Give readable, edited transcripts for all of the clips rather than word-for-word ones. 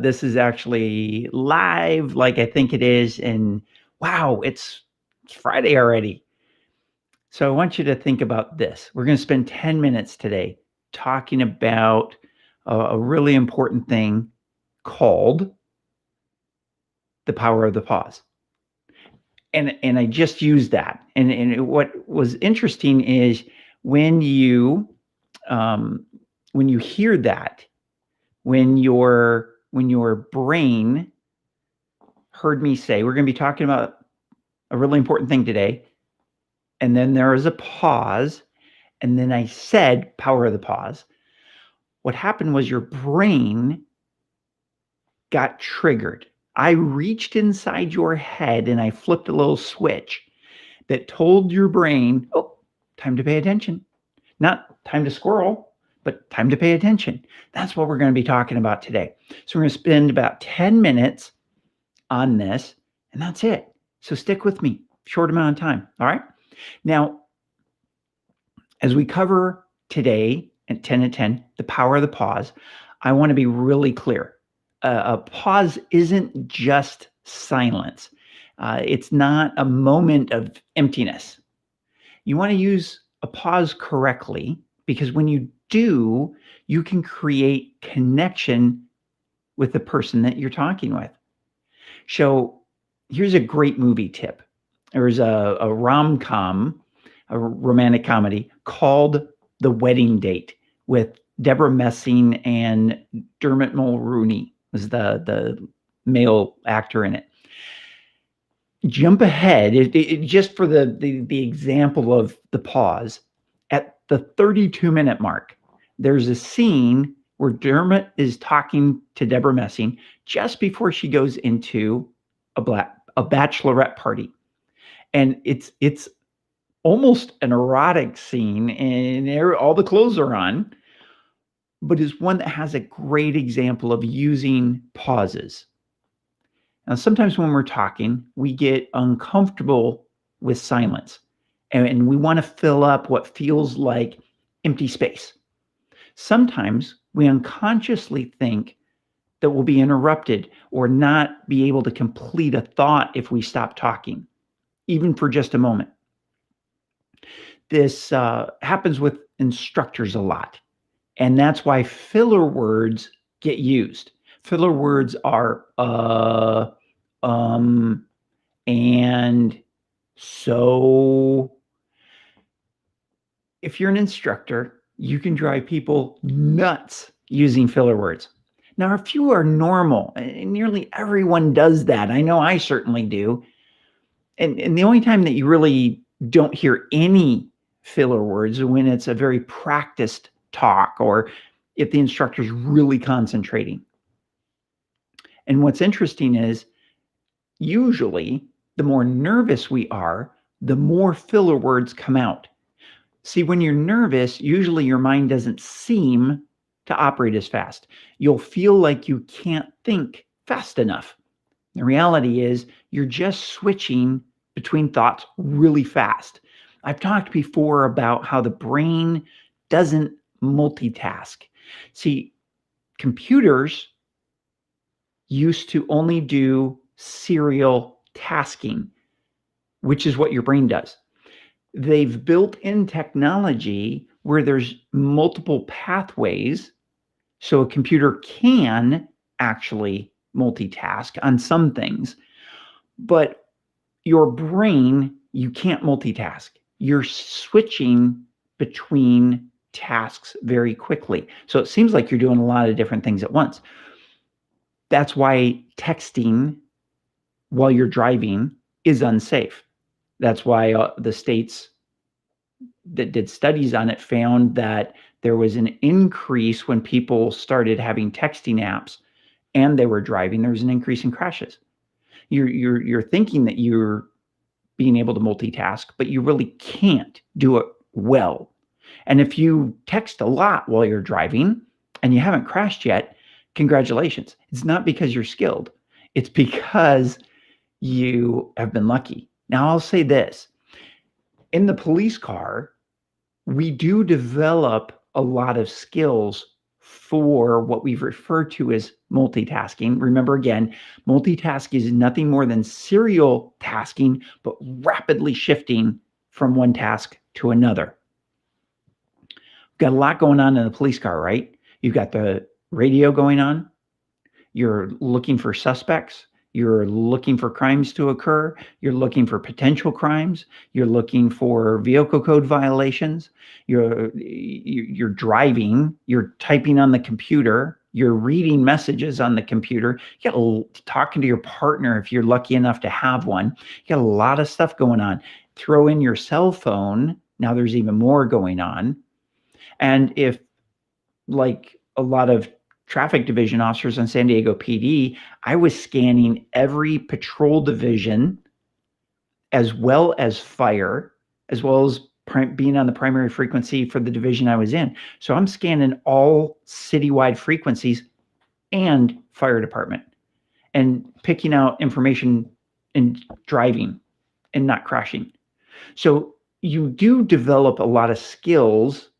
This is actually live, like I think it is, and wow, it's Friday already. So I want you to think about this. We're going to spend 10 minutes today talking about a really important thing called the power of the pause. And I just used that. And what was interesting is when you hear that, when your brain heard me say, we're going to be talking about a really important thing today, and then there was a pause, and then I said power of the pause. What happened was your brain got triggered. I reached inside your head and I flipped a little switch that told your brain, oh, time to pay attention. Not time to squirrel, but time to pay attention. That's what we're going to be talking about today. So we're going to spend about 10 minutes on this, and that's it. So stick with me, short amount of time. All right. Now, as we cover today at 10 at 10, the power of the pause, I want to be really clear. A pause isn't just silence. It's not a moment of emptiness. You want to use a pause correctly, because when you do, you can create connection with the person that you're talking with. So here's a great movie tip. There's a rom-com, a romantic comedy called The Wedding Date with Deborah Messing and Dermot Mulroney was the male actor in it. Jump ahead, just for the example of the pause, at the 32-minute mark, there's a scene where Dermot is talking to Deborah Messing just before she goes into a bachelorette party. And it's almost an erotic scene, and all the clothes are on, but is one that has a great example of using pauses. Now, sometimes when we're talking, we get uncomfortable with silence, and we want to fill up what feels like empty space. Sometimes we unconsciously think that we'll be interrupted or not be able to complete a thought if we stop talking, even for just a moment. This happens with instructors a lot, and that's why filler words get used. Filler words are and so. If you're an instructor, you can drive people nuts using filler words. Now, a few are normal, and nearly everyone does that. I know I certainly do. And the only time that you really don't hear any filler words is when it's a very practiced talk or if the instructor is really concentrating. And what's interesting is usually the more nervous we are, the more filler words come out. See, when you're nervous, usually your mind doesn't seem to operate as fast. You'll feel like you can't think fast enough. The reality is you're just switching between thoughts really fast. I've talked before about how the brain doesn't multitask. See, computers used to only do serial tasking, which is what your brain does. They've built in technology where there's multiple pathways, so a computer can actually multitask on some things. But your brain, you can't multitask. You're switching between tasks very quickly. So it seems like you're doing a lot of different things at once. That's why texting while you're driving is unsafe. That's why the states that did studies on it found that there was an increase when people started having texting apps and they were driving. There was an increase in crashes. You're thinking that you're being able to multitask, but you really can't do it well. And if you text a lot while you're driving and you haven't crashed yet, congratulations. It's not because you're skilled. It's because you have been lucky. Now, I'll say this. In the police car, we do develop a lot of skills for what we've referred to as multitasking. Remember again, multitask is nothing more than serial tasking, but rapidly shifting from one task to another. Got a lot going on in the police car, right? You've got the radio going on. You're looking for suspects. You're looking for crimes to occur. You're looking for potential crimes. You're looking for vehicle code violations. You're driving. You're typing on the computer. You're reading messages on the computer. You got talking to your partner if you're lucky enough to have one. You got a lot of stuff going on. Throw in your cell phone. Now there's even more going on. And if, like a lot of traffic division officers on San Diego PD, I was scanning every patrol division, as well as fire, as well as being on the primary frequency for the division I was in. So I'm scanning all citywide frequencies and fire department and picking out information and driving and not crashing. So you do develop a lot of skills.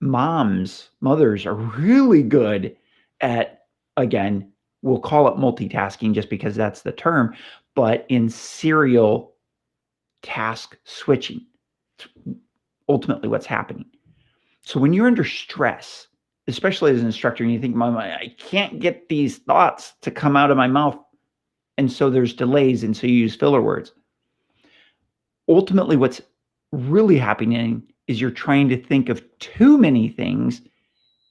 Mothers are really good at, again, we'll call it multitasking just because that's the term, but in serial task switching. It's ultimately what's happening. So when you're under stress, especially as an instructor, and you think, Mom, I can't get these thoughts to come out of my mouth, and so there's delays, and so you use filler words. Ultimately, what's really happening is you're trying to think of too many things,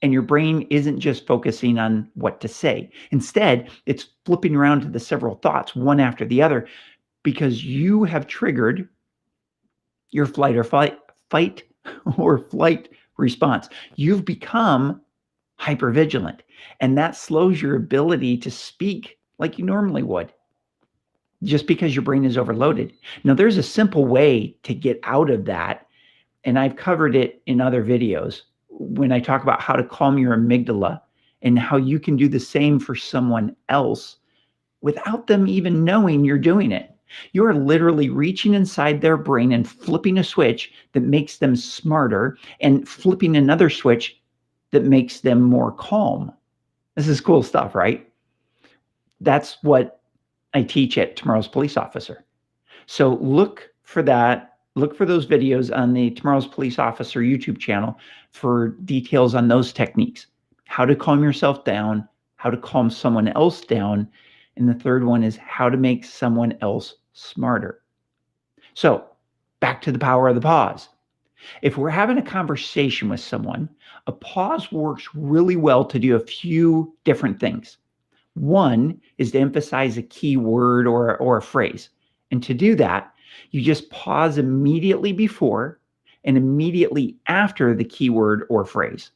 and your brain isn't just focusing on what to say. Instead, it's flipping around to the several thoughts, one after the other, because you have triggered your fight or flight response. You've become hypervigilant, and that slows your ability to speak like you normally would, just because your brain is overloaded. Now, there's a simple way to get out of that, and I've covered it in other videos when I talk about how to calm your amygdala and how you can do the same for someone else without them even knowing you're doing it. You're literally reaching inside their brain and flipping a switch that makes them smarter and flipping another switch that makes them more calm. This is cool stuff, right? That's what I teach at Tomorrow's Police Officer. So look for that. Look for those videos on the Tomorrow's Police Officer YouTube channel for details on those techniques. How to calm yourself down, how to calm someone else down, and the third one is how to make someone else smarter. So back to the power of the pause. If we're having a conversation with someone, a pause works really well to do a few different things. One is to emphasize a key word or a phrase. And to do that, you just pause immediately before and immediately after the keyword or phrase.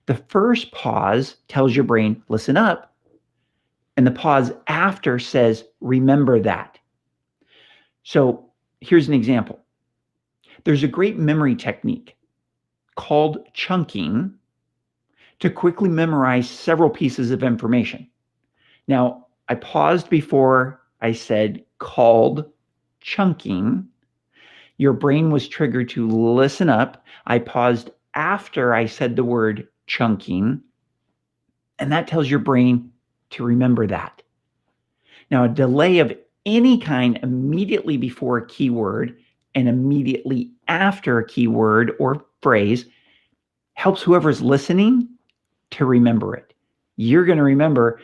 The first pause tells your brain, listen up. And the pause after says, remember that. So here's an example. There's a great memory technique called chunking to quickly memorize several pieces of information. Now, I paused before I said called chunking. Your brain was triggered to listen up. I paused after I said the word chunking, and that tells your brain to remember that. Now, a delay of any kind immediately before a keyword and immediately after a keyword or phrase helps whoever's listening to remember it. You're going to remember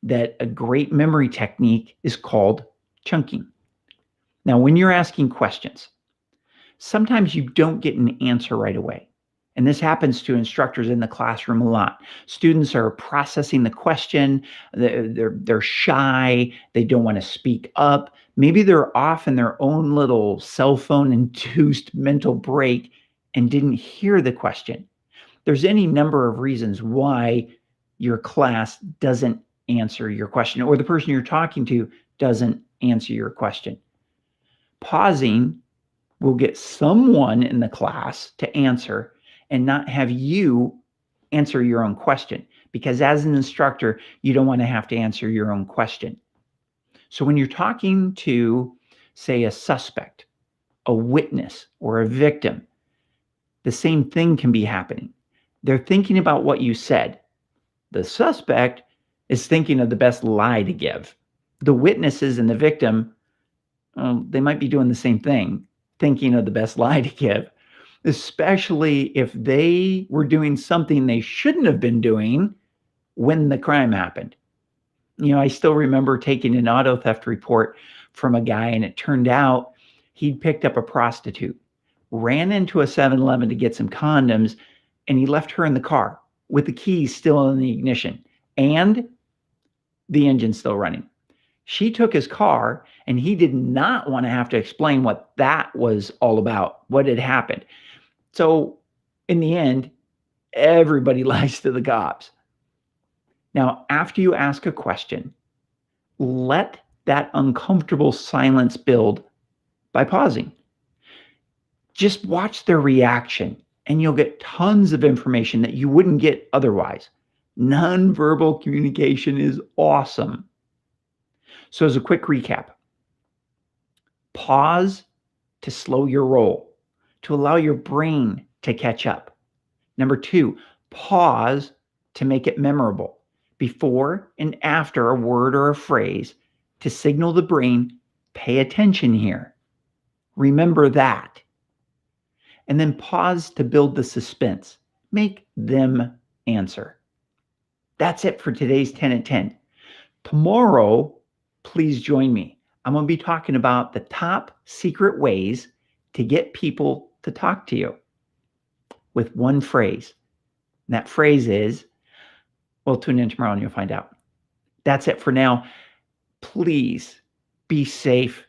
that a great memory technique is called chunking. Now, when you're asking questions, sometimes you don't get an answer right away. And this happens to instructors in the classroom a lot. Students are processing the question. They're shy. They don't want to speak up. Maybe they're off in their own little cell phone induced mental break and didn't hear the question. There's any number of reasons why your class doesn't answer your question, or the person you're talking to doesn't answer your question. Pausing will get someone in the class to answer and not have you answer your own question, because as an instructor, you don't want to have to answer your own question. So when you're talking to, say, a suspect, a witness, or a victim, the same thing can be happening. They're thinking about what you said. The suspect is thinking of the best lie to give. The witnesses and the victim, they might be doing the same thing, thinking of the best lie to give, especially if they were doing something they shouldn't have been doing when the crime happened. I still remember taking an auto theft report from a guy, and it turned out he'd picked up a prostitute, ran into a 7-Eleven to get some condoms, and he left her in the car with the keys still in the ignition and the engine still running. She took his car, and he did not want to have to explain what that was all about, what had happened. So in the end, everybody lies to the cops. Now, after you ask a question, let that uncomfortable silence build by pausing. Just watch their reaction, and you'll get tons of information that you wouldn't get otherwise. Nonverbal communication is awesome. So as a quick recap, pause to slow your roll, to allow your brain to catch up. Number 2, pause to make it memorable before and after a word or a phrase to signal the brain, pay attention here. Remember that. And then pause to build the suspense. Make them answer. That's it for today's 10 at 10. Tomorrow, please join me. I'm going to be talking about the top secret ways to get people to talk to you with one phrase. And that phrase is, well, tune in tomorrow and you'll find out. That's it for now. Please be safe.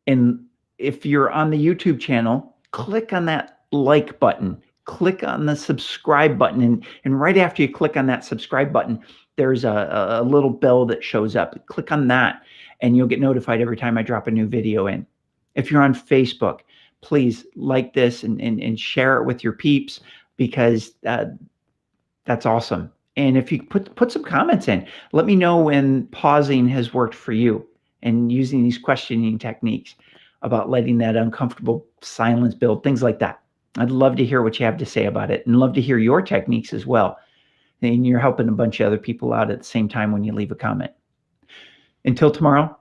And if you're on the YouTube channel, click on that like button. Click on the subscribe button. And right after you click on that subscribe button, there's a little bell that shows up. Click on that, and you'll get notified every time I drop a new video in. If you're on Facebook, please like this and share it with your peeps, because that's awesome. And if you put some comments in, let me know when pausing has worked for you and using these questioning techniques about letting that uncomfortable silence build, things like that. I'd love to hear what you have to say about it, and love to hear your techniques as well. And you're helping a bunch of other people out at the same time when you leave a comment. Until tomorrow,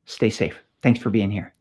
stay safe. Thanks for being here.